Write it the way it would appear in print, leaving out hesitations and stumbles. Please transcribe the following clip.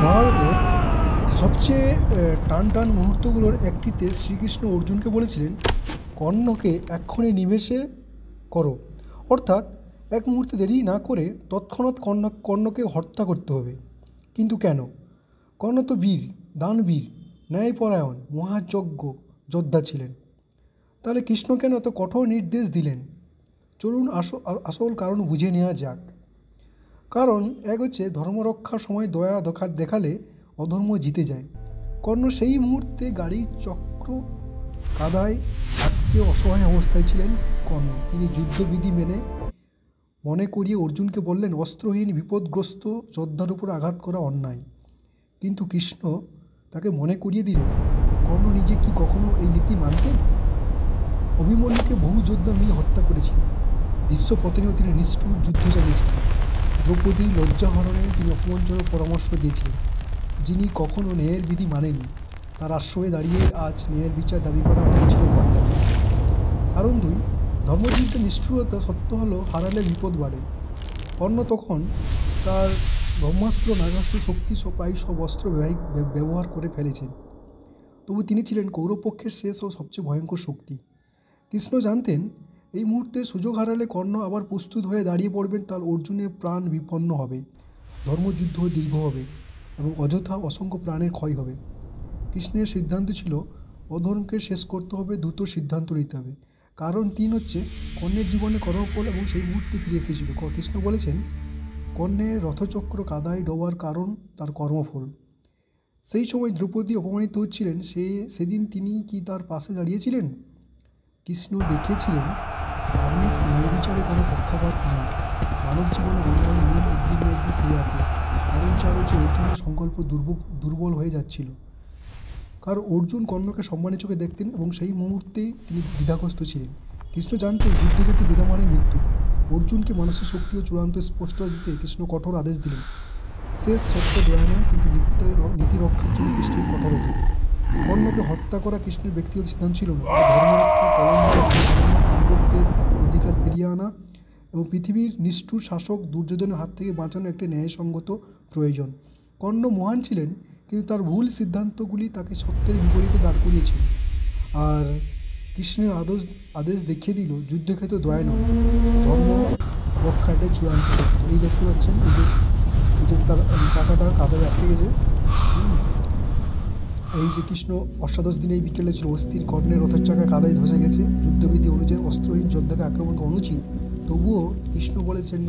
মহাভারতের সবচেয়ে টান টান মুহূর্তগুলোর একটিতে শ্রীকৃষ্ণ অর্জুনকে বলেছিলেন কর্ণকে এক্ষুনি নিমেষে করো, অর্থাৎ এক মুহূর্তে দেরি না করে তৎক্ষণাৎ কর্ণকে হত্যা করতে হবে। কিন্তু কেন? কর্ণ তো বীর, দানবীর, ন্যায়পরায়ণ, মহাযজ্ঞ যোদ্ধা ছিলেন। তাহলে কৃষ্ণ কেন এত কঠোর নির্দেশ দিলেন? চলুন আসল কারণ বুঝে নেওয়া যাক। কারণ এক হচ্ছে ধর্মরক্ষার সময় দয়া দেখালে অধর্ম জিতে যায়। কর্ণ সেই মুহূর্তে গাড়ির চক্র কাদায় আটকে অসহায় অবস্থায় ছিলেন। কর্ণ তিনি যুদ্ধবিধি মেনে মনে করিয়ে অর্জুনকে বললেন অস্ত্রহীন বিপদগ্রস্ত যোদ্ধার উপর আঘাত করা অন্যায়। কিন্তু কৃষ্ণ তাকে মনে করিয়ে দিলেন কর্ণ নিজে কি কখনো এই নীতি মানতেন? অভিমন্যুকে বহু যোদ্ধা মিলে হত্যা করেছিলেন। বিশ্বপতনেও তিনি নিষ্ঠুর যুদ্ধ চালিয়েছিলেন। দ্রৌপদী লজ্জাহরণে তিনি অপমানজনক পরামর্শ দিয়েছিলেন। যিনি কখনো ন্যায়ের বিধি মানেননি তার আশ্রয়ে দাঁড়িয়ে আজ ন্যায়ের বিচার দাবি করা এটাই ছিল কর্তব্য। কারণ 2, ধর্মযুদ্ধে নিষ্ঠুরতা সত্য হলো হারালে বিপদ বাড়ে। কর্ণ তখন তার ব্রহ্মাস্ত্র নাগাস্ত্র শক্তি প্রায় সব অস্ত্র ব্যবহার করে ফেলেছেন। তবু তিনি ছিলেন কৌরবপক্ষের শেষ ও সবচেয়ে ভয়ঙ্কর শক্তি। কৃষ্ণ জানতেন এই মুহূর্তে সুযোগ হারালে কর্ণ আবার প্রস্তুত হয়ে দাঁড়িয়ে পড়বেন, তার অর্জুনের প্রাণ বিপন্ন হবে, ধর্মযুদ্ধ দীর্ঘ হবে এবং অযথা অসংখ্য প্রাণের ক্ষয় হবে। কৃষ্ণের সিদ্ধান্ত ছিল অধর্মকে শেষ করতে হবে, দ্রুত সিদ্ধান্ত নিতে হবে। কারণ 3 হচ্ছে কর্ণের জীবনে কর্মফল এবং সেই মুহূর্তে ফিরে এসেছিল। কৃষ্ণ বলেছেন কর্ণের রথচক্র কাদায় ডোবার কারণ তার কর্মফল। সেই সময় দ্রৌপদী অপমানিত হচ্ছিলেন, সেদিন তিনি কি তার পাশে দাঁড়িয়েছিলেন? কৃষ্ণ দেখিয়েছিলেন ধার্মিক ন্যায় বিচারে কোনো পক্ষপাত নেই। মানব জীবনে অন্যায় নিয়ম একদিন না একদিন ফিরে আসে। কারণ 4 হচ্ছে অর্জুনের সংকল্প দুর্বল হয়ে যাচ্ছিল। কারণ অর্জুন কর্ণকে সম্মানের চোখে দেখতেন এবং সেই মুহূর্তেই তিনি দ্বিধাগ্রস্ত ছিলেন। কৃষ্ণ জানতেন যুদ্ধক্ষেত্রে দ্বিধা মানে মৃত্যু। অর্জুনকে মানুষের শক্তি ও চূড়ান্ত স্পষ্ট দিতে কৃষ্ণ কঠোর আদেশ দিলেন। শেষ সত্য দয়া নয়, কিন্তু নীতি রক্ষার জন্য কৃষ্ণের কঠোরতা। কর্ণকে হত্যা করা কৃষ্ণের ব্যক্তিগত সিদ্ধান্ত ছিল না, পাণ্ডবদের অধিকার ফিরিয়ে আনা এবং পৃথিবীর নিষ্ঠুর শাসক দুর্যোধনের হাত থেকে বাঁচানো একটি ন্যায়সঙ্গত প্রয়োজন। কর্ণ মহান ছিলেন, কিন্তু তার ভুল সিদ্ধান্তগুলি তাকে সত্যের বিপরীতে দাঁড় করিয়েছিল। আর কৃষ্ণের আদেশ দেখিয়ে দিল যুদ্ধক্ষেত্রে দয়া নয়, ধর্ম রক্ষা এটাই চূড়ান্ত সত্য। এই দেখতে পাচ্ছেন এই যে তার চাকাটা কাদায় আটকে গেছে। এই যে কৃষ্ণ অষ্টাদশ দিনে এই বিকেলে ছিল অস্থির। কর্ণের রথের চাকা কাদায় ধসে গেছে। যুদ্ধবিধি অনুযায়ী অস্ত্রহীন যোদ্ধাকে আক্রমণ করা অনুচিত, তবুও কৃষ্ণ বলেছেন